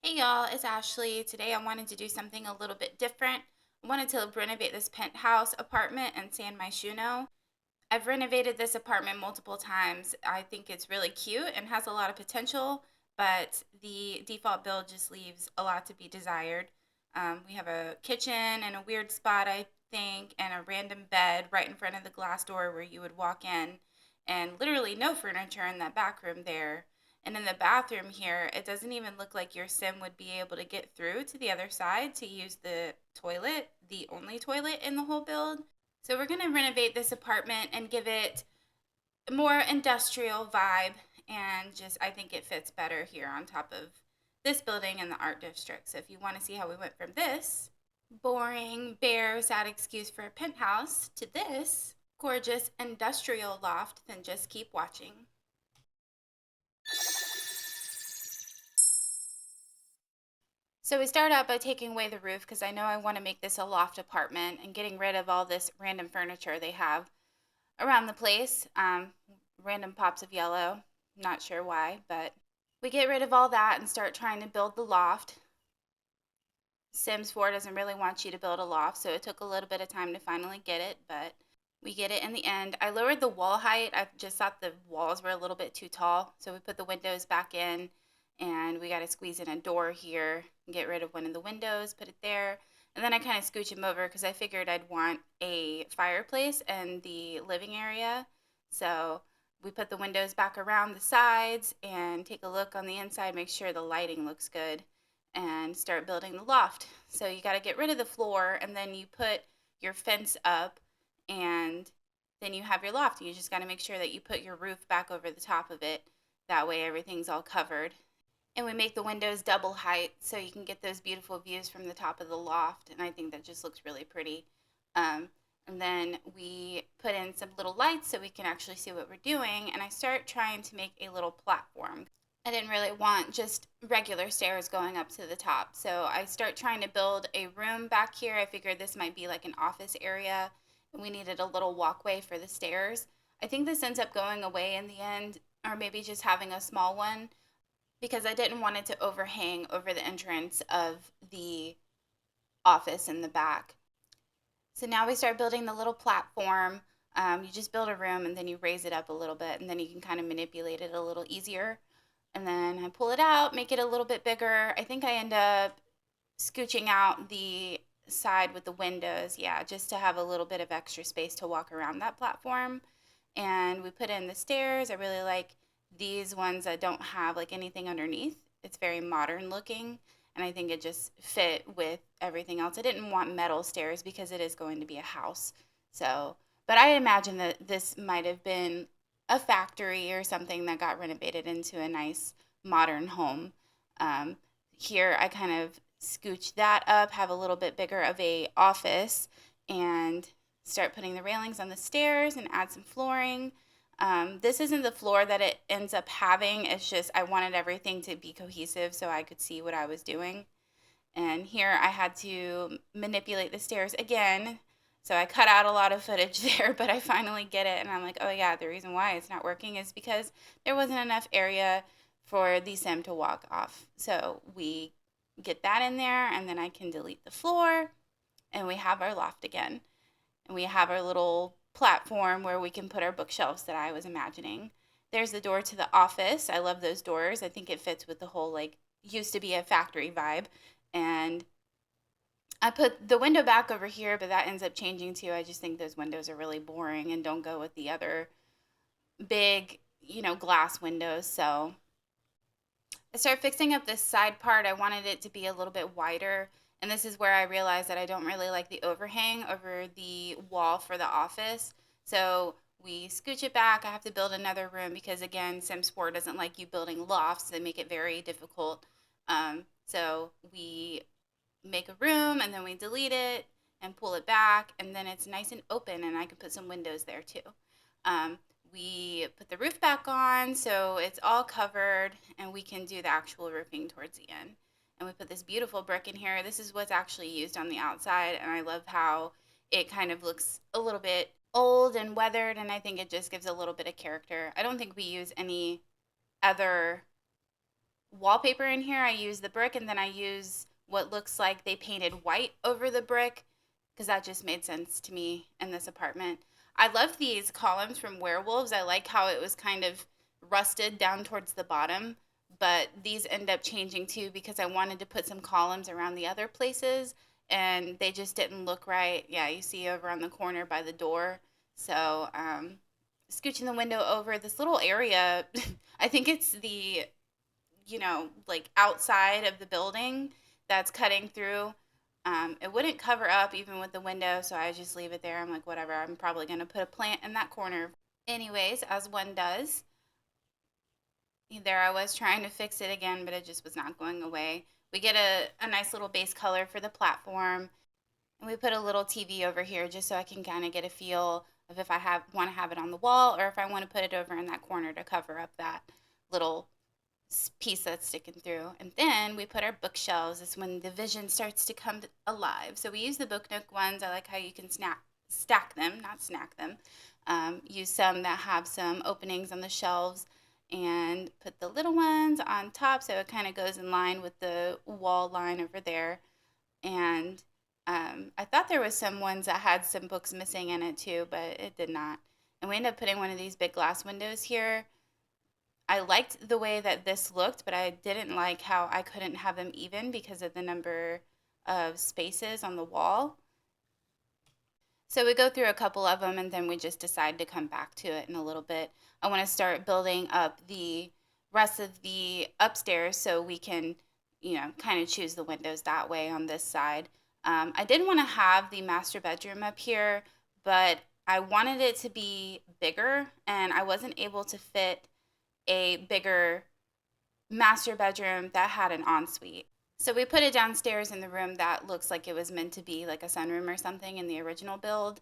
Hey y'all, it's Ashley. Today I wanted to do something a little bit different. I wanted to renovate this penthouse apartment in San Myshuno. I've renovated this apartment multiple times. I think it's really cute and has a lot of potential, but the default build just leaves a lot to be desired. We have a kitchen in a weird spot, I think, and a random bed right in front of the glass door where you would walk in, and literally no furniture in that back room there. And in the bathroom here, it doesn't even look like your sim would be able to get through to the other side to use the toilet, the only toilet in the whole build. So we're going to renovate this apartment and give it a more industrial vibe, and just I think it fits better here on top of this building in the art district. So if you want to see how we went from this boring, bare, sad excuse for a penthouse to this gorgeous industrial loft, then just keep watching. So we start out by taking away the roof because I know I want to make this a loft apartment and getting rid of all this random furniture they have around the place. Random pops of yellow. Not sure why, but we get rid of all that and start trying to build the loft. Sims 4 doesn't really want you to build a loft, so it took a little bit of time to finally get it, but we get it in the end. I lowered the wall height. I just thought the walls were a little bit too tall, so we put the windows back in, and we got to squeeze in a door here, get rid of one of the windows, put it there. And then I kind of scooch them over because I figured I'd want a fireplace in the living area. So we put the windows back around the sides and take a look on the inside, make sure the lighting looks good, and start building the loft. So you got to get rid of the floor, and then you put your fence up, and then you have your loft. You just got to make sure that you put your roof back over the top of it. That way everything's all covered. And we make the windows double height so you can get those beautiful views from the top of the loft. And I think that just looks really pretty. Um, and then we put in some little lights so we can actually see what we're doing. And I start trying to make a little platform. I didn't really want just regular stairs going up to the top. So I start trying to build a room back here. I figured this might be like an office area, and we needed a little walkway for the stairs. I think this ends up going away in the end, or maybe just having a small one, because I didn't want it to overhang over the entrance of the office in the back. So now we start building the little platform. You just build a room and then you raise it up a little bit, and then you can kind of manipulate it a little easier. And then I pull it out, make it a little bit bigger. I think I end up scooching out the side with the windows, yeah, just to have a little bit of extra space to walk around that platform. And we put in the stairs. I really like these ones that don't have like anything underneath. It's very modern looking, and I think it just fit with everything else. I didn't want metal stairs because it is going to be a house. So, but I imagine that this might have been a factory or something that got renovated into a nice modern home. Um, Here I kind of scooch that up, have a little bit bigger of a office, and start putting the railings on the stairs and add some flooring. This isn't the floor that it ends up having. It's just I wanted everything to be cohesive so I could see what I was doing. And here I had to manipulate the stairs again. So I cut out a lot of footage there, but I finally get it. And I'm like, oh yeah, the reason why it's not working is because there wasn't enough area for the sim to walk off. So we get that in there, and then I can delete the floor, and we have our loft again. And we have our little platform where we can put our bookshelves that I was imagining. There's the door to the office. I love those doors. I think it fits with the whole like used to be a factory vibe. And I put the window back over here, but that ends up changing too. I just think those windows are really boring and don't go with the other big, glass windows. So I started fixing up this side part. I wanted it to be a little bit wider. And this is where I realized that I don't really like the overhang over the wall for the office. So we scooch it back. I have to build another room because, again, Sims 4 doesn't like you building lofts. They make it very difficult. So we make a room, and then we delete it and pull it back. And then it's nice and open, and I can put some windows there too. Um, we put the roof back on so it's all covered, and we can do the actual roofing towards the end. And we put this beautiful brick in here. This is what's actually used on the outside, and I love how it kind of looks a little bit old and weathered, and I think it just gives a little bit of character. I don't think we use any other wallpaper in here. I use the brick, and then I use what looks like they painted white over the brick because that just made sense to me in this apartment. I love these columns from Werewolves. I like how it was kind of rusted down towards the bottom, but these end up changing too because I wanted to put some columns around the other places and they just didn't look right. Yeah, you see over on the corner by the door. So, scooching the window over this little area, I think it's the, like outside of the building that's cutting through. It wouldn't cover up even with the window, so I just leave it there. I'm like, whatever, I'm probably going to put a plant in that corner. Anyways, as one does, there I was trying to fix it again, but it just was not going away. We get a nice little base color for the platform, and we put a little TV over here just so I can kind of get a feel of if I have want to have it on the wall or if I want to put it over in that corner to cover up that little piece that's sticking through. And then we put our bookshelves. It's when the vision starts to come alive. So we use the Book Nook ones. I like how you can stack them, not snack them. Use some that have some openings on the shelves and put the little ones on top so it kind of goes in line with the wall line over there. And I thought there was some ones that had some books missing in it too, but it did not. And we ended up putting one of these big glass windows here. I liked the way that this looked, but I didn't like how I couldn't have them even because of the number of spaces on the wall. So we go through a couple of them and then we just decide to come back to it in a little bit. I want to start building up the rest of the upstairs so we can, kind of choose the windows that way on this side. I did want to have the master bedroom up here, but I wanted it to be bigger and I wasn't able to fit a bigger master bedroom that had an ensuite. So we put it downstairs in the room that looks like it was meant to be like a sunroom or something in the original build.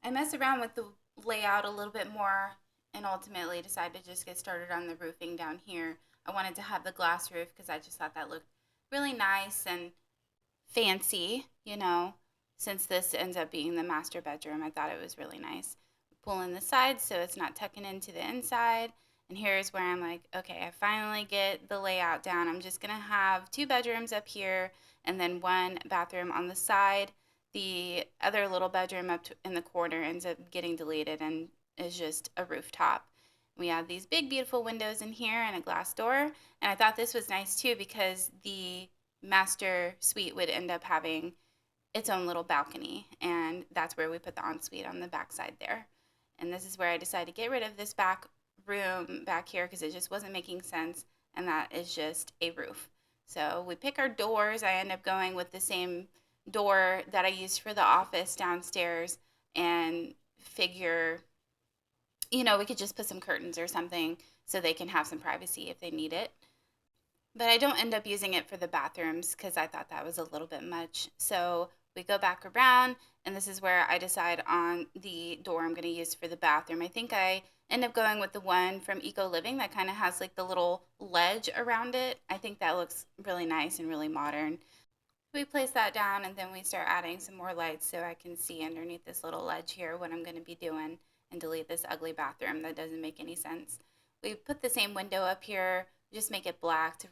I messed around with the layout a little bit more and ultimately decided to just get started on the roofing down here. I wanted to have the glass roof because I just thought that looked really nice and fancy, since this ends up being the master bedroom. I thought it was really nice. Pull in the sides so it's not tucking into the inside. And here's where I'm like, okay, I finally get the layout down. I'm just going to have two bedrooms up here and then one bathroom on the side. The other little bedroom up in the corner ends up getting deleted and is just a rooftop. We have these big, beautiful windows in here and a glass door. And I thought this was nice too because the master suite would end up having its own little balcony, and that's where we put the ensuite on the back side there. And this is where I decided to get rid of this back room back here because it just wasn't making sense, and that is just a roof. So we pick our doors. I end up going with the same door that I used for the office downstairs and figure, we could just put some curtains or something so they can have some privacy if they need it. But I don't end up using it for the bathrooms because I thought that was a little bit much. So we go back around, and this is where I decide on the door I'm going to use for the bathroom. I think I end up going with the one from Eco Living that kind of has like the little ledge around it. I think that looks really nice and really modern. We place that down and then we start adding some more lights so I can see underneath this little ledge here what I'm going to be doing and delete this ugly bathroom that doesn't make any sense. We put the same window up here, just make it black to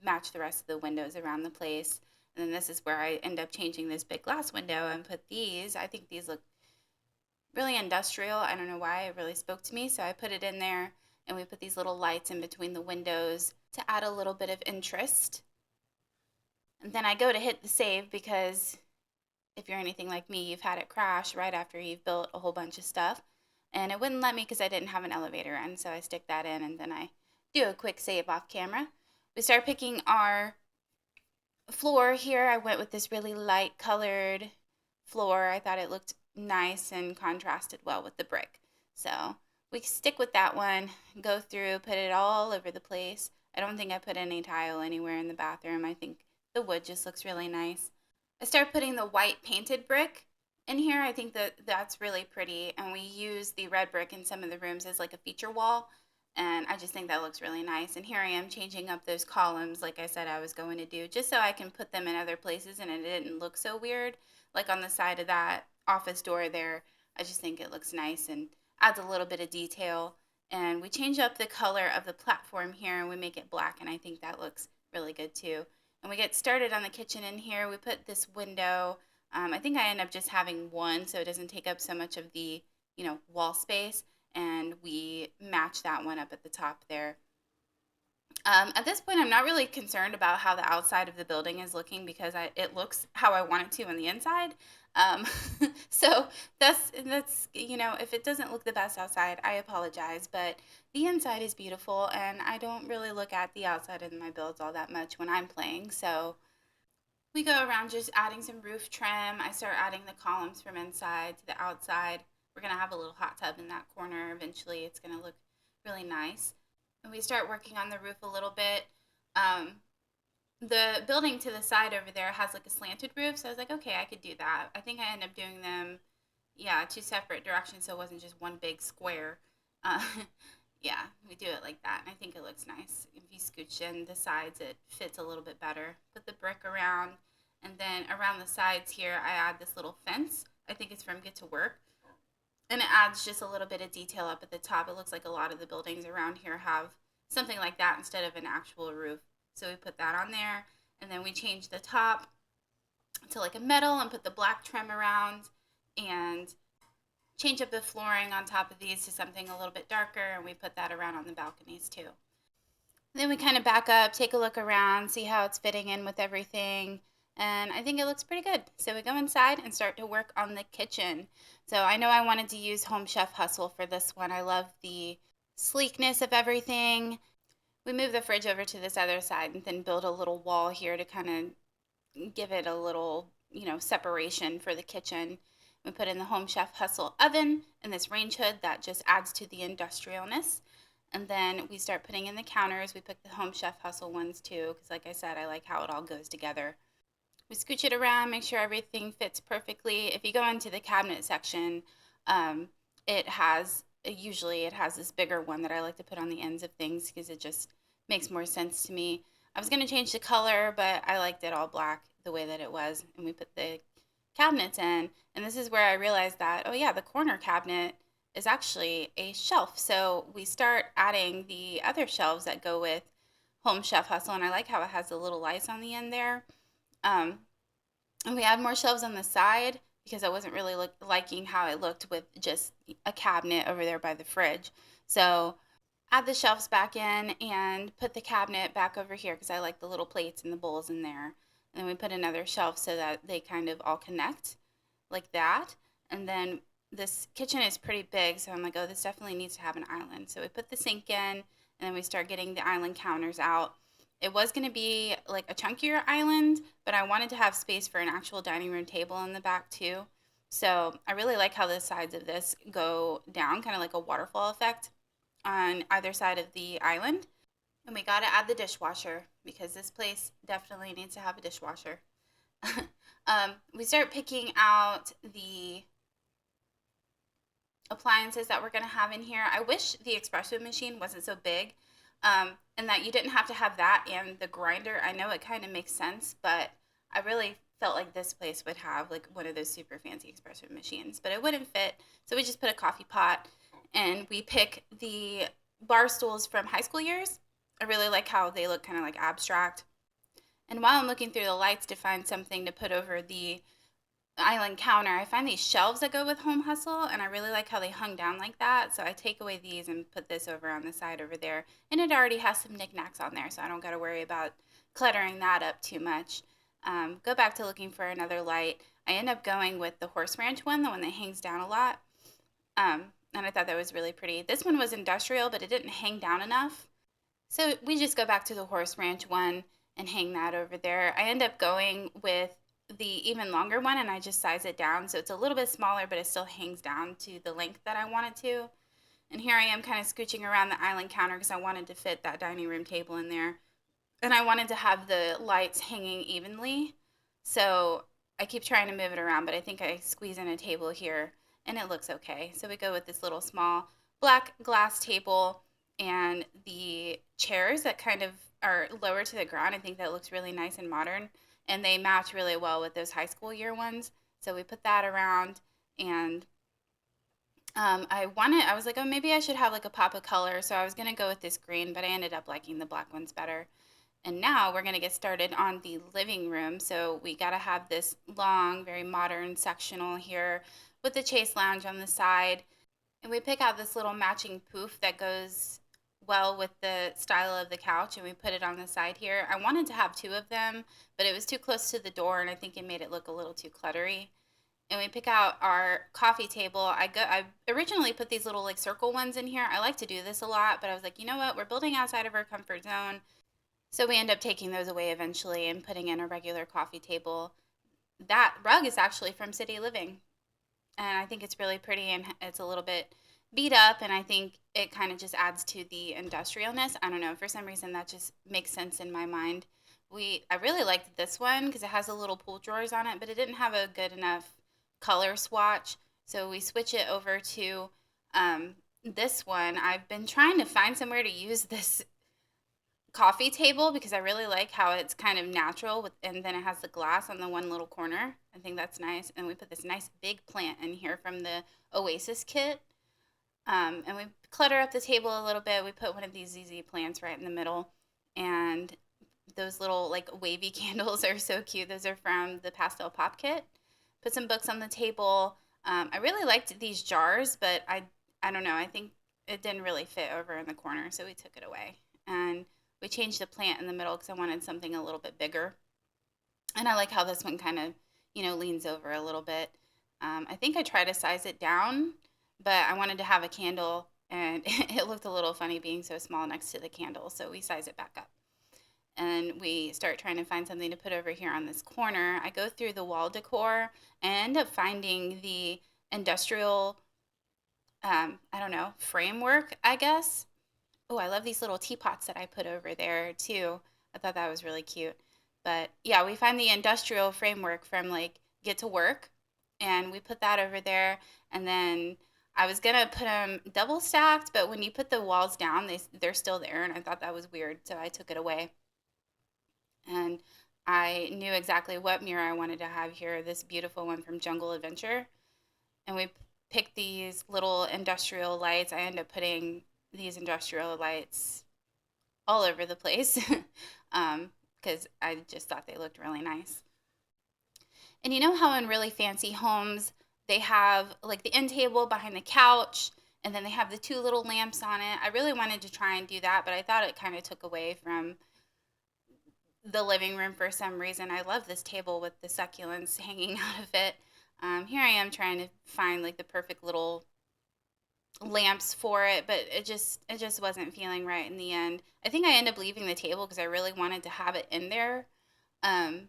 match the rest of the windows around the place. And then this is where I end up changing this big glass window and put these. I think these look really industrial. I don't know why, it really spoke to me. So I put it in there and we put these little lights in between the windows to add a little bit of interest. And then I go to hit the save because if you're anything like me, you've had it crash right after you've built a whole bunch of stuff. And it wouldn't let me because I didn't have an elevator in. So I stick that in and then I do a quick save off camera. We start picking our floor here. I went with this really light colored floor. I thought it looked nice and contrasted well with the brick. So we stick with that one, go through, put it all over the place. I don't think I put any tile anywhere in the bathroom. I think the wood just looks really nice. I start putting the white painted brick in here. I think that that's really pretty. And we use the red brick in some of the rooms as like a feature wall. And I just think that looks really nice. And here I am changing up those columns like I said I was going to do, just so I can put them in other places and it didn't look so weird. Like on the side of that office door there, I just think it looks nice and adds a little bit of detail. And we change up the color of the platform here and we make it black, and I think that looks really good too. And we get started on the kitchen in here. We put this window. I think I end up just having one so it doesn't take up so much of the, wall space. And we match that one up at the top there. At this point, I'm not really concerned about how the outside of the building is looking because it looks how I want it to on the inside. Um, so that's if it doesn't look the best outside, I apologize. But the inside is beautiful, and I don't really look at the outside of my builds all that much when I'm playing. So we go around just adding some roof trim. I start adding the columns from inside to the outside. We're gonna have a little hot tub in that corner eventually. It's gonna look really nice. And we start working on the roof a little bit. Um, the building to the side over there has like a slanted roof, so I was like, okay, I could do that. I think I ended up doing them, yeah, two separate directions, so it wasn't just one big square. Uh, yeah, we do it like that, and I think it looks nice. If you scooch in the sides, it fits a little bit better. Put the brick around, and then around the sides here, I add this little fence. I think it's from Get to Work, and it adds just a little bit of detail up at the top. It looks like a lot of the buildings around here have something like that instead of an actual roof. So we put that on there, and then we change the top to like a metal and put the black trim around, and change up the flooring on top of these to something a little bit darker, and we put that around on the balconies too. Then we kind of back up, take a look around, see how it's fitting in with everything. And I think it looks pretty good. So we go inside and start to work on the kitchen. So I know I wanted to use Home Chef Hustle for this one. I love the sleekness of everything. We move the fridge over to this other side and then build a little wall here to kind of give it a little, separation for the kitchen. We put in the Home Chef Hustle oven and this range hood that just adds to the industrialness. And then we start putting in the counters. We pick the Home Chef Hustle ones too, because like I said, I like how it all goes together. We scooch it around, make sure everything fits perfectly. If you go into the cabinet section, it has usually it has this bigger one that I like to put on the ends of things because it just makes more sense to me. I was going to change the color, but I liked it all black the way that it was, and we put the cabinets in. And this is where I realized that, oh yeah, the corner cabinet is actually a shelf. So we start adding the other shelves that go with Home Chef Hustle, and I like how it has the little lights on the end there. Um, and we add more shelves on the side because I wasn't really liking how it looked with just a cabinet over there by the fridge. So add the shelves back in and put the cabinet back over here because I like the little plates and the bowls in there. And then we put another shelf so that they kind of all connect like that. And then this kitchen is pretty big, so I'm like, oh, this definitely needs to have an island. So we put the sink in, and then we start getting the island counters out. It was going to be like a chunkier island, but I wanted to have space for an actual dining room table in the back too. So I really like how the sides of this go down, kind of like a waterfall effect on either side of the island. And we got to add the dishwasher because this place definitely needs to have a dishwasher. We start picking out the appliances that we're going to have in here. I wish the espresso machine wasn't so big, and that you didn't have to have that and the grinder. I know it kind of makes sense, but I really felt like this place would have like one of those super fancy espresso machines, but it wouldn't fit. So we just put a coffee pot, and we pick the bar stools from high school years. I really like how they look kind of like abstract. And while I'm looking through the lights to find something to put over the island counter, I find these shelves that go with Home Hustle, and I really like how they hung down like that. So I take away these and put this over on the side over there. And it already has some knickknacks on there, so I don't got to worry about cluttering that up too much. Go back to looking for another light. I end up going with the Horse Ranch one, the one that hangs down a lot. And I thought that was really pretty. This one was industrial, but it didn't hang down enough. So we just go back to the Horse Ranch one and hang that over there. I end up going with the even longer one, and I just size it down so it's a little bit smaller, but it still hangs down to the length that I want it to. And here I am kind of scooching around the island counter because I wanted to fit that dining room table in there. And I wanted to have the lights hanging evenly. So I keep trying to move it around, but I think I squeeze in a table here and it looks okay. So we go with this little small black glass table and the chairs that kind of are lower to the ground. I think that looks really nice and modern, and they match really well with those high school year ones. So we put that around, and I was like, oh, maybe I should have like a pop of color. So I was going to go with this green, but I ended up liking the black ones better. And now we're going to get started on the living room. So we got to have this long, very modern sectional here with the Chase Lounge on the side. And we pick out this little matching poof that goes well with the style of the couch, and we put it on the side here. I wanted to have two of them, but it was too close to the door, and I think it made it look a little too cluttery. And we pick out our coffee table. I originally put these little like circle ones in here. I like to do this a lot, but I was like, you know what? We're building outside of our comfort zone. So we end up taking those away eventually and putting in a regular coffee table. That rug is actually from City Living, and I think it's really pretty, and it's a little bit beat up, and I think it kind of just adds to the industrialness. I don't know, for some reason that just makes sense in my mind. I really liked this one because it has a little pull drawers on it, but it didn't have a good enough color swatch, so we switch it over to this one. I've been trying to find somewhere to use this coffee table because I really like how it's kind of natural with, and then it has the glass on the one little corner. I think that's nice. And we put this nice big plant in here from the Oasis kit. And we clutter up the table a little bit. We put one of these ZZ plants right in the middle. And those little like wavy candles are so cute. Those are from the Pastel Pop kit. Put some books on the table. I really liked these jars, but I don't know. I think it didn't really fit over in the corner, so we took it away. And we changed the plant in the middle because I wanted something a little bit bigger. And I like how this one kind of, leans over a little bit. I think I tried to size it down, but I wanted to have a candle, and it looked a little funny being so small next to the candle. So we size it back up. And we start trying to find something to put over here on this corner. I go through the wall decor and end up finding the industrial, I don't know, framework, I guess. Oh, I love these little teapots that I put over there too. I thought that was really cute. But yeah, we find the industrial framework from like Get to Work, and we put that over there. And then I was gonna put them double stacked, but when you put the walls down, they're still there, and I thought that was weird, so I took it away. And I knew exactly what mirror I wanted to have here. This beautiful one from Jungle Adventure, and we picked these little industrial lights. I ended up putting these industrial lights all over the place because I just thought they looked really nice. And you know how in really fancy homes they have like the end table behind the couch, and then they have the two little lamps on it? I really wanted to try and do that, but I thought it kind of took away from the living room for some reason. I love this table with the succulents hanging out of it. Here I am trying to find like the perfect little lamps for it, but it just wasn't feeling right in the end. I think I ended up leaving the table because I really wanted to have it in there. Um,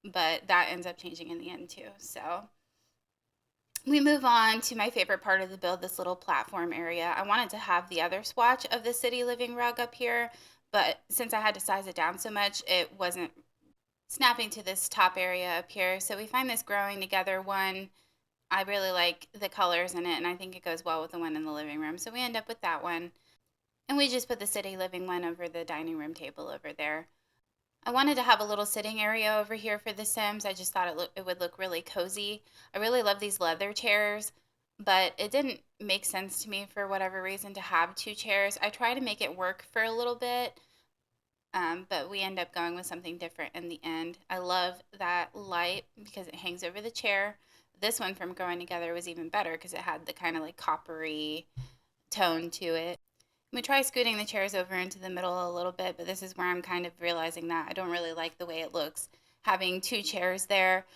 but that ends up changing in the end too. So we move on to my favorite part of the build, this little platform area. I wanted to have the other swatch of the city living rug up here, but since I had to size it down so much, it wasn't snapping to this top area up here. So we find this growing together one. I really like the colors in it, and I think it goes well with the one in the living room. So we end up with that one. And we just put the city living one over the dining room table over there. I wanted to have a little sitting area over here for the Sims. I just thought it would look really cozy. I really love these leather chairs, but it didn't make sense to me for whatever reason to have two chairs. I try to make it work for a little bit, but we end up going with something different in the end. I love that light because it hangs over the chair. This one from Growing Together was even better because it had the kind of like coppery tone to it. We try scooting the chairs over into the middle a little bit, but this is where I'm kind of realizing that I don't really like the way it looks having two chairs there.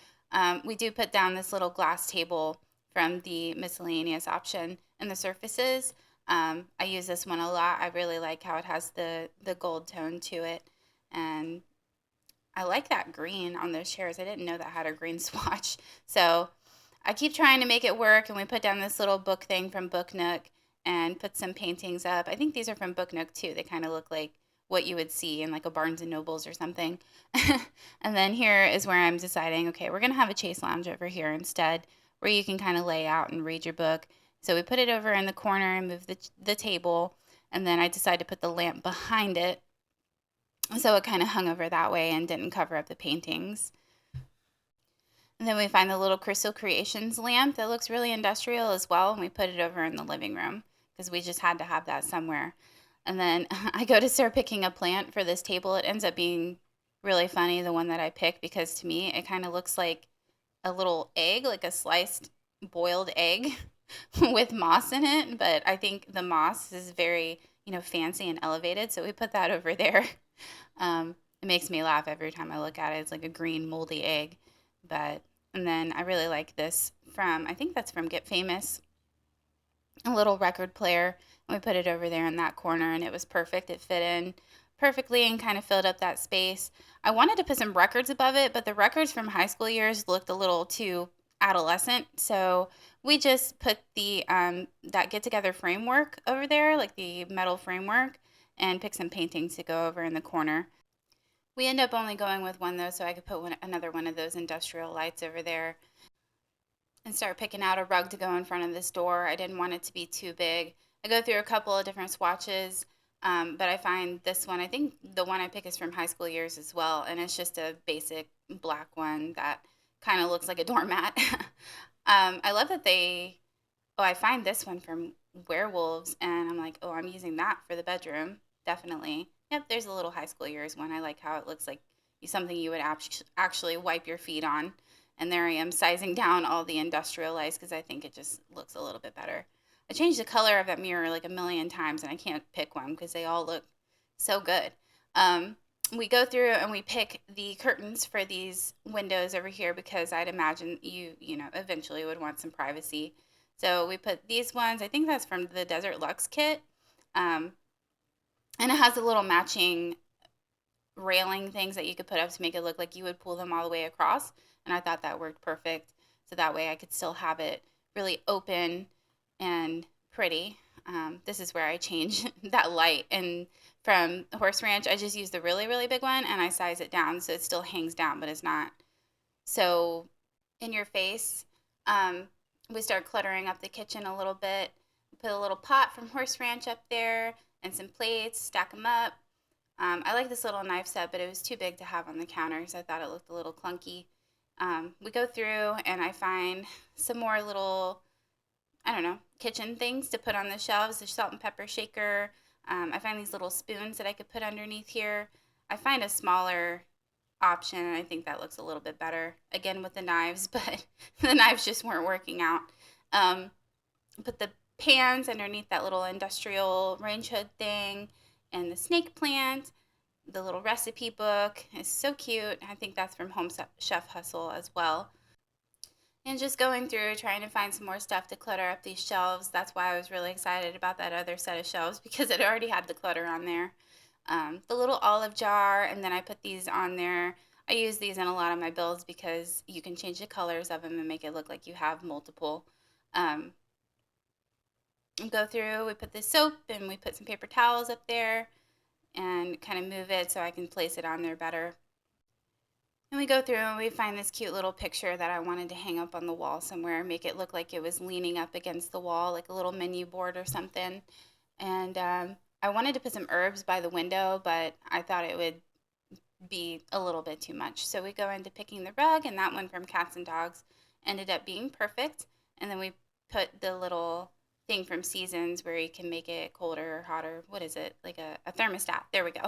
We do put down this little glass table from the miscellaneous option and the surfaces. I use this one a lot. I really like how it has the gold tone to it, and I like that green on those chairs. I didn't know that had a green swatch. So I keep trying to make it work, and we put down this little book thing from Book Nook and put some paintings up. I think these are from Book Nook too. They kind of look like what you would see in like a Barnes and Nobles or something. And then here is where I'm deciding, okay, we're going to have a Chase Lounge over here instead, where you can kind of lay out and read your book. So we put it over in the corner and move the table, and then I decided to put the lamp behind it so it kind of hung over that way and didn't cover up the paintings. And then we find the little Crystal Creations lamp that looks really industrial as well, and we put it over in the living room because we just had to have that somewhere. And then I go to start picking a plant for this table. It ends up being really funny, the one that I picked, because to me it kind of looks like a little egg, like a sliced boiled egg with moss in it. But I think the moss is very, fancy and elevated. So we put that over there. It makes me laugh every time I look at it. It's like a green moldy egg. But, and then I really like this from, I think that's from Get Famous, a little record player. And we put it over there in that corner, and it was perfect. It fit in perfectly and kind of filled up that space. I wanted to put some records above it, but the records from high school years looked a little too adolescent. So we just put the that get together framework over there, like the metal framework, and pick some paintings to go over in the corner. We end up only going with one though, so I could put another one of those industrial lights over there and start picking out a rug to go in front of this door. I didn't want it to be too big. I go through a couple of different swatches, but I find this one, I think the one I pick is from high school years as well, and it's just a basic black one that kind of looks like a doormat. I love that I find this one from Werewolves, and I'm like, oh, I'm using that for the bedroom. Definitely. Yep, there's a little high school years one. I like how it looks like something you would actually wipe your feet on. And there I am sizing down all the industrial lights because I think it just looks a little bit better. I changed the color of that mirror like a million times and I can't pick one because they all look so good. Um, we go through and we pick the curtains for these windows over here because I'd imagine eventually would want some privacy. So we put these ones. I think that's from the Desert Luxe kit. Um, and it has a little matching railing things that you could put up to make it look like you would pull them all the way across. And I thought that worked perfect. So that way I could still have it really open and pretty. This is where I change that light. And from Horse Ranch, I just use the really, really big one and I size it down so it still hangs down, but it's not so in your face. Um, we start cluttering up the kitchen a little bit. Put a little pot from Horse Ranch up there and some plates, stack them up. I like this little knife set, but it was too big to have on the counter, so I thought it looked a little clunky. We go through and I find some more little, I don't know, kitchen things to put on the shelves. The salt and pepper shaker. I find these little spoons that I could put underneath here. I find a smaller option, and I think that looks a little bit better. Again with the knives, but the knives just weren't working out. Um, put the pans underneath that little industrial range hood thing, and the snake plant. The little recipe book is so cute. I think that's from Home Chef Hustle as well. And just going through trying to find some more stuff to clutter up these shelves. That's why I was really excited about that other set of shelves because it already had the clutter on there. The little olive jar, and then I put these on there. I use these in a lot of my builds because you can change the colors of them and make it look like you have multiple. Um, Go through, we put the soap and we put some paper towels up there and kind of move it so I can place it on there better. And we go through and we find this cute little picture that I wanted to hang up on the wall somewhere, make it look like it was leaning up against the wall, like a little menu board or something. And I wanted to put some herbs by the window, but I thought it would be a little bit too much. So we go into picking the rug, and that one from Cats and Dogs ended up being perfect. And then we put the little thing from Seasons where you can make it colder or hotter. What is it? Like a thermostat. There we go.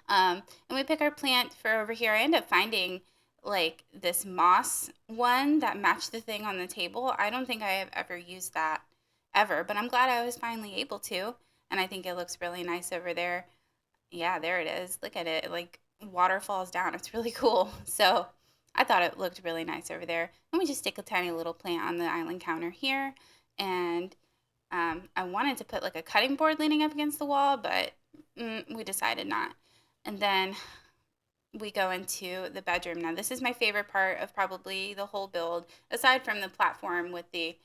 And we pick our plant for over here. I end up finding like this moss one that matched the thing on the table. I don't think I have ever used that ever, but I'm glad I was finally able to. And I think it looks really nice over there. Yeah, there it is. Look at it. Like water falls down. It's really cool. So I thought it looked really nice over there. And we just stick a tiny little plant on the island counter here. And I wanted to put like a cutting board leaning up against the wall, but we decided not. And then we go into the bedroom. Now, this is my favorite part of probably the whole build, aside from the platform with the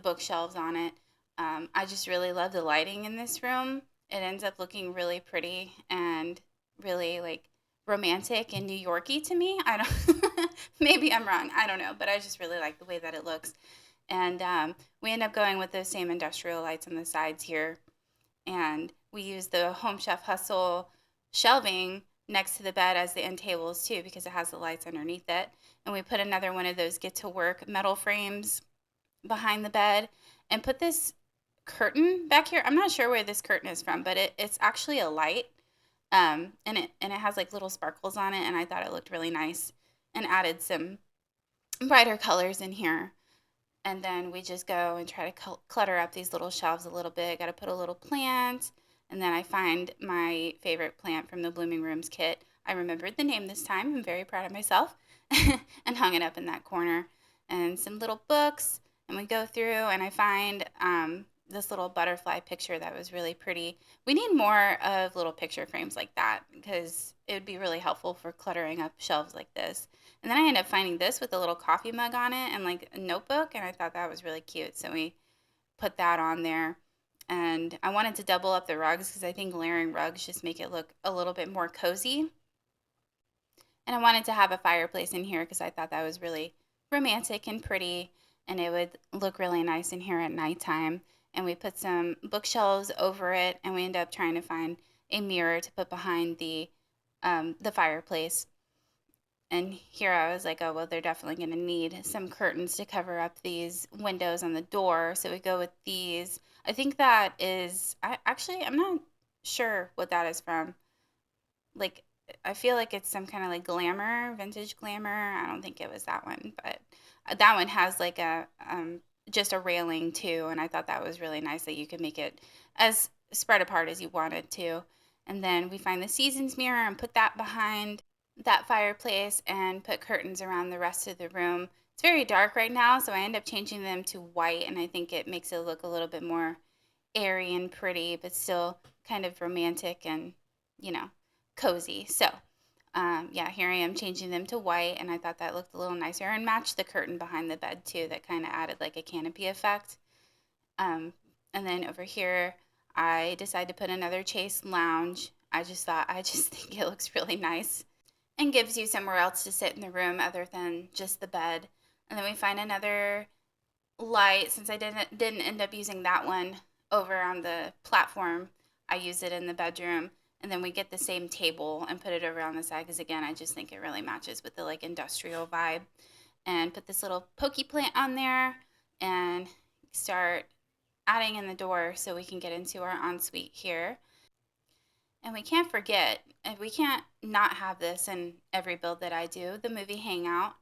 bookshelves on it. I just really love the lighting in this room. It ends up looking really pretty and really like romantic and New Yorky to me. I don't, maybe I'm wrong. I don't know, but I just really like the way that it looks. And we end up going with those same industrial lights on the sides here. And we use the Home Chef Hustle shelving next to the bed as the end tables too, because it has the lights underneath it. And we put another one of those get to work metal frames behind the bed and put this curtain back here. I'm not sure where this curtain is from, but it's actually a light. And it has like little sparkles on it, and I thought it looked really nice and added some brighter colors in here. And then we just go and try to clutter up these little shelves a little bit. Got to put a little plant, and then I find my favorite plant from the Blooming Rooms kit. I remembered the name this time. I'm very proud of myself, and hung it up in that corner. And some little books, and we go through, and I find this little butterfly picture that was really pretty. We need more of little picture frames like that because it would be really helpful for cluttering up shelves like this. And then I ended up finding this with a little coffee mug on it and like a notebook, and I thought that was really cute. So we put that on there. And I wanted to double up the rugs because I think layering rugs just make it look a little bit more cozy. And I wanted to have a fireplace in here because I thought that was really romantic and pretty, and it would look really nice in here at nighttime. And we put some bookshelves over it, and we ended up trying to find a mirror to put behind the fireplace. And here I was like, oh, well, they're definitely going to need some curtains to cover up these windows on the door. So we go with these. I think that is, I'm not sure what that is from. Like, I feel like it's some kind of like glamour, vintage glamour. I don't think it was that one, but that one has like a, just a railing too. And I thought that was really nice that you could make it as spread apart as you wanted to. And then we find the seasons mirror and put that behind that fireplace and put curtains around the rest of the room. It's very dark right now, so I end up changing them to white, and I think it makes it look a little bit more airy and pretty, but still kind of romantic and, you know, cozy. So, yeah, here I am changing them to white, and I thought that looked a little nicer and matched the curtain behind the bed too. That kind of added like a canopy effect. Um, and then over here, I decided to put another Chase lounge. I just think it looks really nice and gives you somewhere else to sit in the room other than just the bed. And then we find another light. Since I didn't end up using that one over on the platform, I use it in the bedroom. And then we get the same table and put it over on the side because again, I just think it really matches with the like industrial vibe. And put this little pokey plant on there and start adding in the door so we can get into our ensuite here. And we can't forget, and we can't not have this in every build that I do, the movie hangout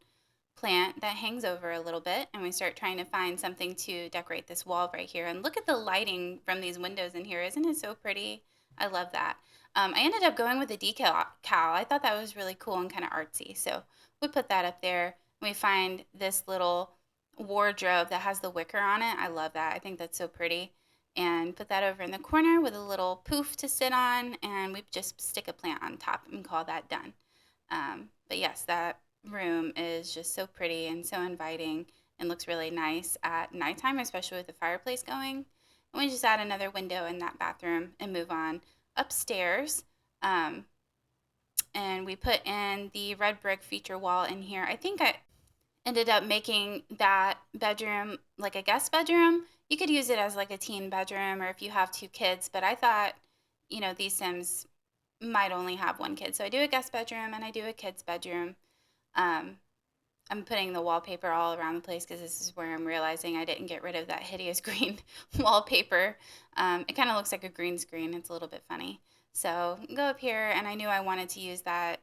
plant that hangs over a little bit. And we start trying to find something to decorate this wall right here. And look at the lighting from these windows in here. Isn't it so pretty? I love that. I ended up going with a decal. I thought that was really cool and kind of artsy. So we put that up there. We find this little wardrobe that has the wicker on it. I love that. I think that's so pretty. And put that over in the corner with a little poof to sit on, and we just stick a plant on top and call that done. But yes, that room is just so pretty and so inviting and looks really nice at nighttime, especially with the fireplace going. And we just add another window in that bathroom and move on upstairs. Um, and we put in the red brick feature wall in here. I think I ended up making that bedroom like a guest bedroom. You could use it as like a teen bedroom or if you have two kids, but I thought, these Sims might only have one kid. So I do a guest bedroom and I do a kid's bedroom. Um, I'm putting the wallpaper all around the place because this is where I'm realizing I didn't get rid of that hideous green wallpaper. It kind of looks like a green screen. It's a little bit funny. So go up here, and I knew I wanted to use that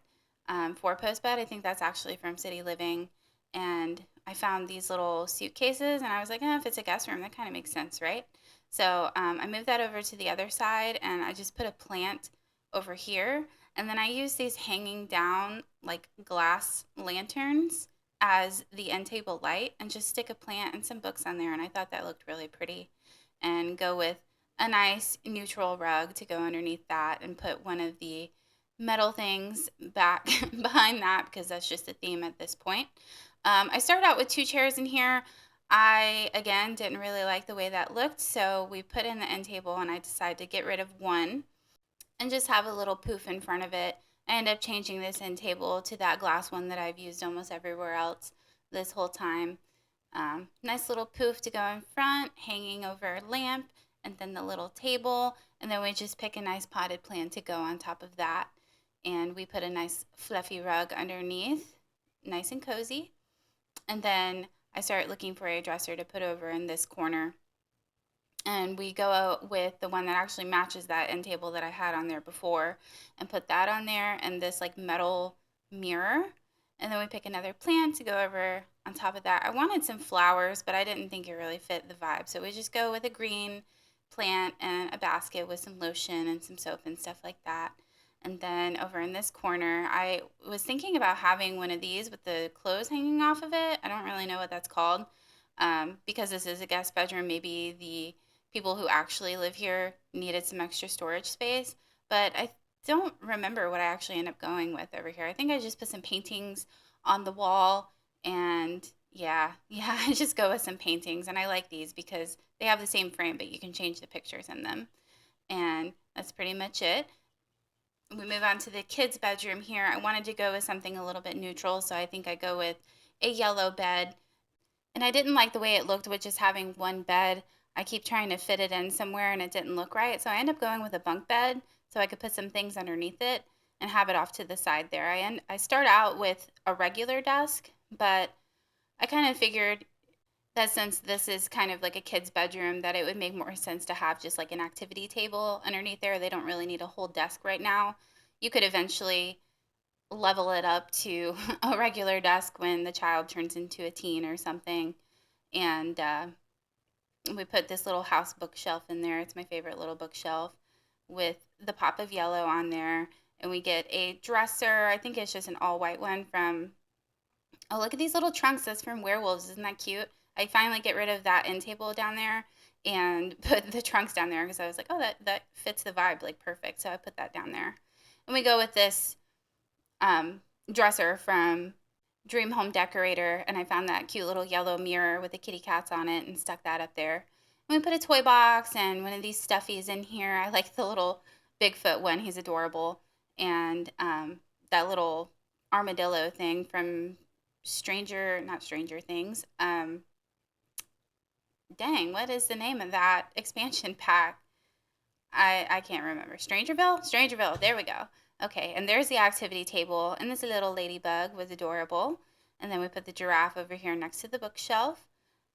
four-post bed. I think that's actually from City Living. And I found these little suitcases, and I was like, if it's a guest room, that kind of makes sense, right? So I moved that over to the other side, and I just put a plant over here. And then I use these hanging down like glass lanterns as the end table light and just stick a plant and some books on there. And I thought that looked really pretty. And go with a nice neutral rug to go underneath that and put one of the metal things back behind that because that's just a theme at this point. I started out with two chairs in here. I, again, didn't really like the way that looked, so we put in the end table and I decided to get rid of one and just have a little poof in front of it. I end up changing this end table to that glass one that I've used almost everywhere else this whole time. Nice little poof to go in front, hanging over a lamp, and then the little table. And then we just pick a nice potted plant to go on top of that. and we put a nice fluffy rug underneath, nice and cozy. And then I started looking for a dresser to put over in this corner, and we go out with the one that actually matches that end table that I had on there before and put that on there and this like metal mirror. And then we pick another plant to go over on top of that. I wanted some flowers, but I didn't think it really fit the vibe. So we just go with a green plant and a basket with some lotion and some soap and stuff like that. And then over in this corner, I was thinking about having one of these with the clothes hanging off of it. I don't really know what that's called. Because this is a guest bedroom, maybe the people who actually live here needed some extra storage space. But I don't remember what I actually end up going with over here. I think I just put some paintings on the wall, and yeah, I just go with some paintings. And I like these because they have the same frame, but you can change the pictures in them. And that's pretty much it. We move on to the kids' bedroom here. I wanted to go with something a little bit neutral, so I think I go with a yellow bed, and I didn't like the way it looked with just having one bed. I keep trying to fit it in somewhere and it didn't look right. So I end up going with a bunk bed so I could put some things underneath it and have it off to the side there. I start out with a regular desk, but I kind of figured that since this is kind of like a kid's bedroom, that it would make more sense to have just like an activity table underneath there. They don't really need a whole desk right now. You could eventually level it up to a regular desk when the child turns into a teen or something. And we put this little house bookshelf in there. It's my favorite little bookshelf with the pop of yellow on there. And we get a dresser. I think it's just an all white one from, oh, look at these little trunks. That's from Werewolves. Isn't that cute? I finally get rid of that end table down there and put the trunks down there because I was like, oh, that fits the vibe like perfect. So I put that down there. And we go with this um, dresser from Dream Home Decorator, and I found that cute little yellow mirror with the kitty cats on it and stuck that up there. And we put a toy box and one of these stuffies in here. I like the little Bigfoot one, he's adorable. And that little armadillo thing from not Stranger Things. Dang, what is the name of that expansion pack? I can't remember. Strangerville? Strangerville. There we go. Okay, and there's the activity table, and this little ladybug was adorable. And then we put the giraffe over here next to the bookshelf.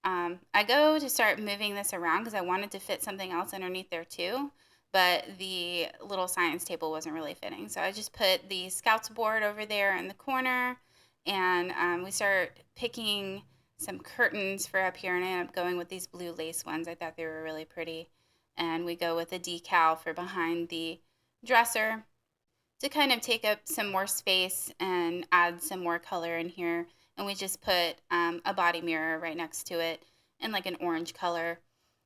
I go to start moving this around because I wanted to fit something else underneath there too, but the little science table wasn't really fitting. So I just put the scouts board over there in the corner, and we start picking some curtains for up here, and I ended up going with these blue lace ones. I thought they were really pretty. And we go with a decal for behind the dresser to kind of take up some more space and add some more color in here. And we just put a body mirror right next to it in like an orange color.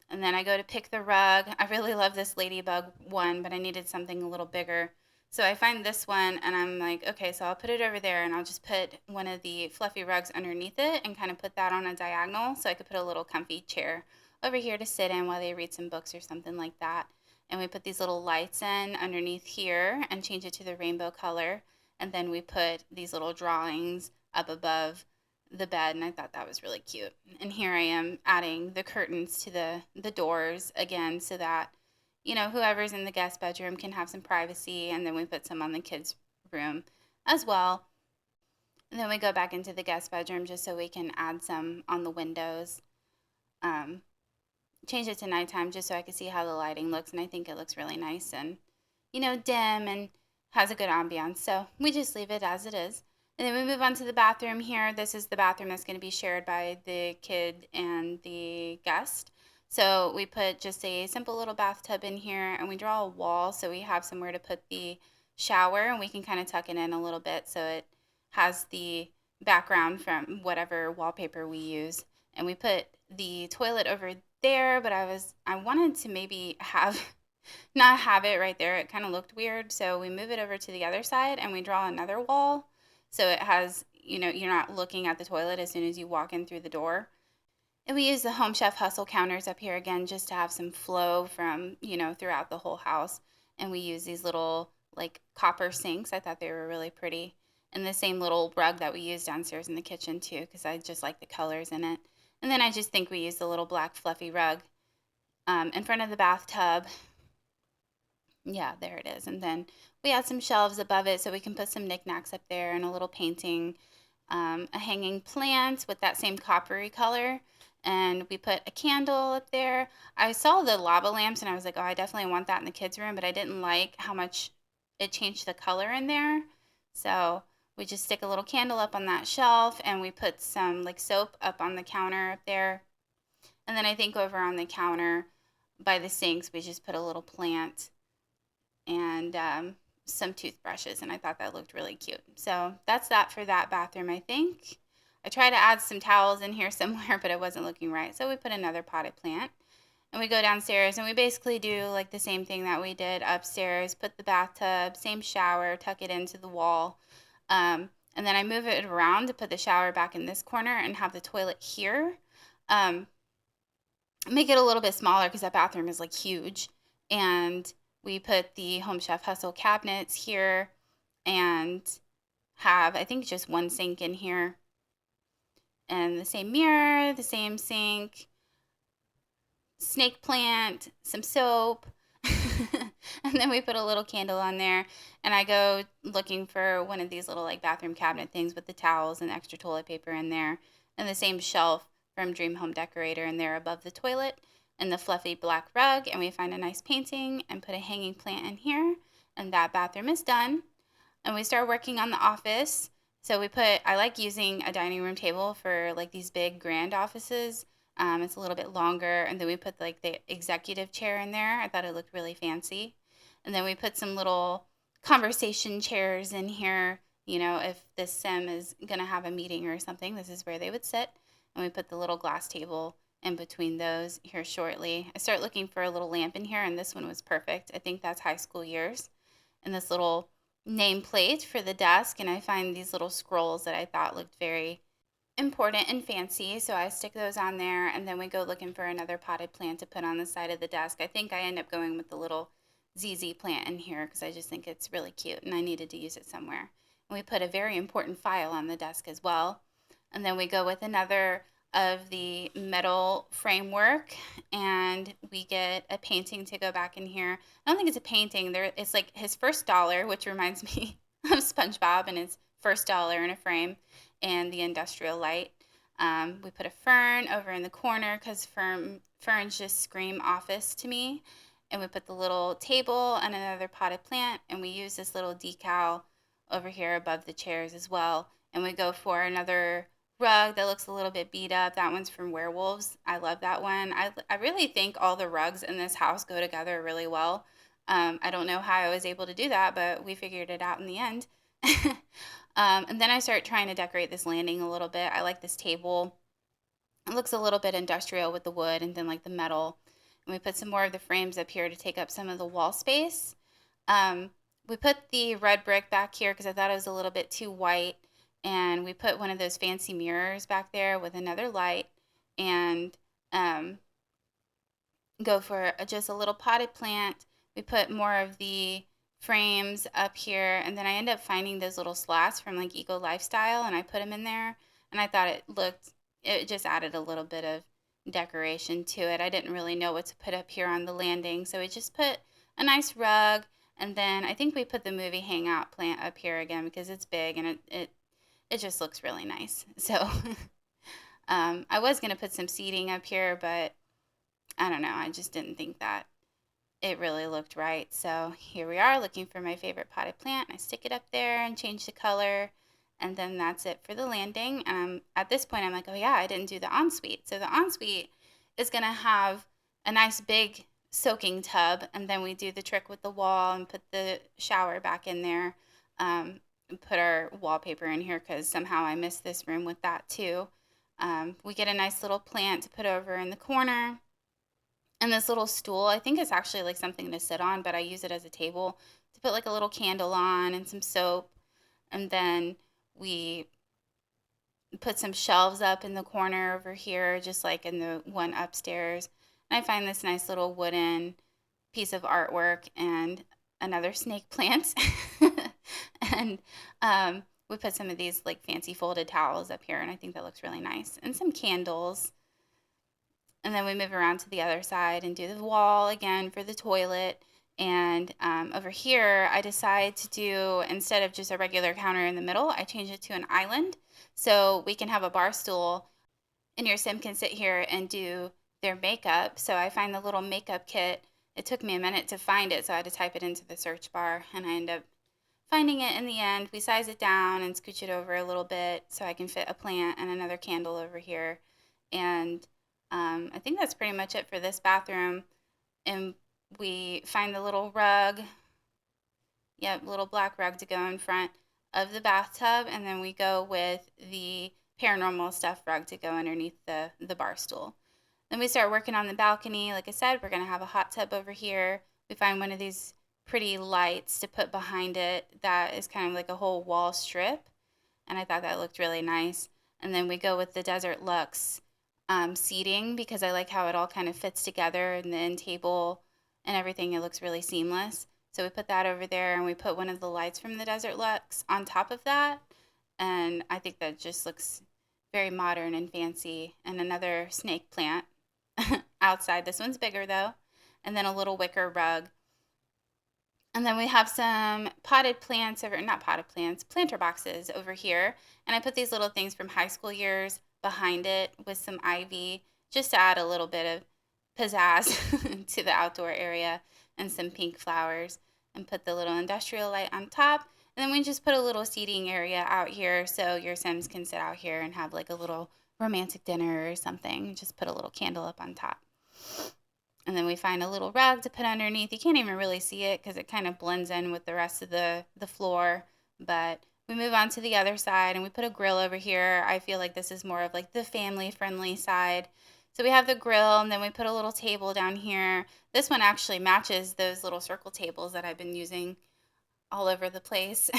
And then I go to pick the rug. I really love this ladybug one, but I needed something a little bigger. So I find this one and I'm like, okay, so I'll put it over there and I'll just put one of the fluffy rugs underneath it and kind of put that on a diagonal so I could put a little comfy chair over here to sit in while they read some books or something like that. And we put these little lights in underneath here and change it to the rainbow color. And then we put these little drawings up above the bed, and I thought that was really cute. And here I am adding the curtains to the doors again so that, whoever's in the guest bedroom can have some privacy. And then we put some on the kids' room as well. And then we go back into the guest bedroom just so we can add some on the windows. Um, Change it to nighttime just so I can see how the lighting looks, and I think it looks really nice and, dim and has a good ambiance. So we just leave it as it is. And then we move on to the bathroom here. This is the bathroom that's going to be shared by the kid and the guest. So we put just a simple little bathtub in here, and we draw a wall so we have somewhere to put the shower, and we can kind of tuck it in a little bit so it has the background from whatever wallpaper we use. And we put the toilet over there, but I wanted to maybe have not have it right there. It kind of looked weird. So we move it over to the other side and we draw another wall. So it has, you're not looking at the toilet as soon as you walk in through the door. And we use the Home Chef Hustle counters up here again just to have some flow from, throughout the whole house. And we use these little like copper sinks. I thought they were really pretty. And the same little rug that we use downstairs in the kitchen too, because I just like the colors in it. And then I just think we use the little black fluffy rug in front of the bathtub. Yeah, there it is. And then we add some shelves above it so we can put some knickknacks up there and a little painting, a hanging plant with that same coppery color. And we put a candle up there. I saw the lava lamps and I was like, oh, I definitely want that in the kids' room, but I didn't like how much it changed the color in there. So we just stick a little candle up on that shelf and we put some like soap up on the counter up there. And then I think over on the counter by the sinks, we just put a little plant and some toothbrushes, and I thought that looked really cute. So that's that for that bathroom, I think. I tried to add some towels in here somewhere, but it wasn't looking right. So we put another potted plant. And we go downstairs and we basically do like the same thing that we did upstairs. Put the bathtub, same shower, tuck it into the wall. And then I move it around to put the shower back in this corner and have the toilet here. Um, Make it a little bit smaller because that bathroom is like huge. And we put the Home Chef Hustle cabinets here and have, I think, just one sink in here. And the same mirror, the same sink, snake plant, some soap. And then we put a little candle on there. And I go looking for one of these little like bathroom cabinet things with the towels and extra toilet paper in there. And the same shelf from Dream Home Decorator in there above the toilet. And the fluffy black rug. And we find a nice painting and put a hanging plant in here. And that bathroom is done. And we start working on the office. So I like using a dining room table for like these big grand offices. It's a little bit longer, and then we put like the executive chair in there. I thought it looked really fancy. And then we put some little conversation chairs in here. You know, if the sim is going to have a meeting or something, this is where they would sit. And we put the little glass table in between those here shortly. I start looking for a little lamp in here, and this one was perfect. I think that's high school years. And this little nameplate for the desk, and I find these little scrolls that I thought looked very important and fancy, so I stick those on there, and then we go looking for another potted plant to put on the side of the desk. I think I end up going with the little ZZ plant in here because I just think it's really cute and I needed to use it somewhere. And we put a very important file on the desk as well. And then we go with another of the metal framework and we get a painting to go back in here. I don't think it's a painting. It's like his first dollar, which reminds me of SpongeBob and his first dollar in a frame, and the industrial light. We put a fern over in the corner because ferns just scream office to me. And we put the little table and another potted plant, and we use this little decal over here above the chairs as well. And we go for another rug that looks a little bit beat up. That one's from Werewolves. I love that one. I really think all the rugs in this house go together really well. I don't know how I was able to do that, but we figured it out in the end. And then I start trying to decorate this landing a little bit. I like this table. It looks a little bit industrial with the wood and then like the metal. And we put some more of the frames up here to take up some of the wall space. We put the red brick back here because I thought it was a little bit too white. And we put one of those fancy mirrors back there with another light. And go for just a little potted plant. We put more of the frames up here, and then I end up finding those little slats from like Eco Lifestyle, and I put them in there, and I thought it just added a little bit of decoration to it. I didn't really know what to put up here on the landing, so we just put a nice rug, and then I think we put the movie hangout plant up here again because it's big and it just looks really nice. So I was gonna put some seating up here, but I don't know. I just didn't think that it really looked right. So here we are looking for my favorite potted plant. I stick it up there and change the color. And then that's it for the landing. At this point, I'm like, oh yeah, I didn't do the ensuite. So the ensuite is going to have a nice big soaking tub. And then we do the trick with the wall and put the shower back in there. And put our wallpaper in here because somehow I missed this room with that too. We get a nice little plant to put over in the corner. And this little stool, I think it's actually like something to sit on, but I use it as a table to put like a little candle on and some soap. And then we put some shelves up in the corner over here, just like in the one upstairs. And I find this nice little wooden piece of artwork and another snake plant. And we put some of these like fancy folded towels up here, and I think that looks really nice. And some candles. And then we move around to the other side and do the wall again for the toilet. And over here, I decided to do, instead of just a regular counter in the middle, I changed it to an island. So we can have a bar stool and your sim can sit here and do their makeup. So I find the little makeup kit. It took me a minute to find it, so I had to type it into the search bar, and I ended up finding it in the end. We size it down and scooch it over a little bit so I can fit a plant and another candle over here. And I think that's pretty much it for this bathroom. And we find the little rug, yep, little black rug to go in front of the bathtub, and then we go with the paranormal stuff rug to go underneath the bar stool. Then we start working on the balcony. Like I said, we're going to have a hot tub over here. We find one of these pretty lights to put behind it that is kind of like a whole wall strip, and I thought that looked really nice. And then we go with the Desert Luxe seating because I like how it all kind of fits together and the end table and everything. It looks really seamless. So we put that over there and we put one of the lights from the Desert Luxe on top of that. And I think that just looks very modern and fancy. And another snake plant outside. This one's bigger though. And then a little wicker rug. And then we have some potted plants over, not potted plants, planter boxes over here. And I put these little things from high school years behind it with some ivy just to add a little bit of pizzazz to the outdoor area, and some pink flowers, and put the little industrial light on top. And then we just put a little seating area out here so your Sims can sit out here and have like a little romantic dinner or something. Just put a little candle up on top. And then we find a little rug to put underneath. You can't even really see it because it kind of blends in with the rest of the floor. But we move on to the other side and we put a grill over here. I feel like this is more of like the family friendly side. So we have the grill and then we put a little table down here. This one actually matches those little circle tables that I've been using all over the place.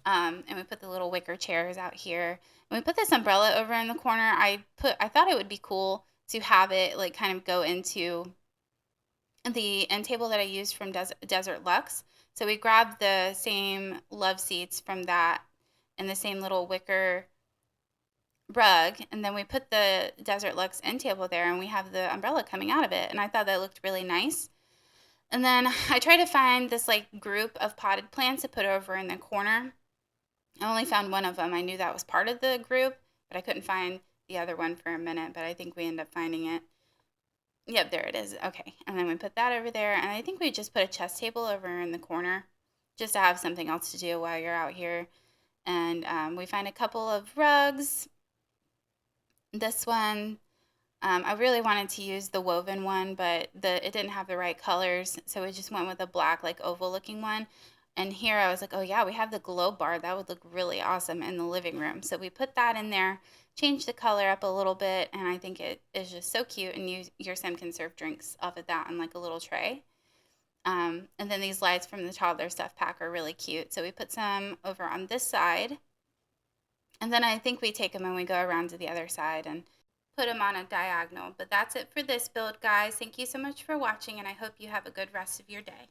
And we put the little wicker chairs out here. And we put this umbrella over in the corner. I thought it would be cool to have it like kind of go into the end table that I used from Desert Luxe. So we grabbed the same love seats from that and the same little wicker rug, and then we put the Desert Luxe end table there, and we have the umbrella coming out of it, and I thought that looked really nice. And then I tried to find this like group of potted plants to put over in the corner. I only found one of them. I knew that was part of the group, but I couldn't find the other one for a minute, but I think we ended up finding it. Yep, there it is. Okay. And then we put that over there. And I think we just put a chess table over in the corner just to have something else to do while you're out here. And we find a couple of rugs. This one, I really wanted to use the woven one, but it didn't have the right colors. So we just went with a black, like oval looking one. And here I was like, oh yeah, we have the globe bar. That would look really awesome in the living room. So we put that in there, changed the color up a little bit, and I think it is just so cute. And your sim can serve drinks off of that on like a little tray. And then these lights from the toddler stuff pack are really cute. So we put some over on this side. And then I think we take them and we go around to the other side and put them on a diagonal. But that's it for this build, guys. Thank you so much for watching, and I hope you have a good rest of your day.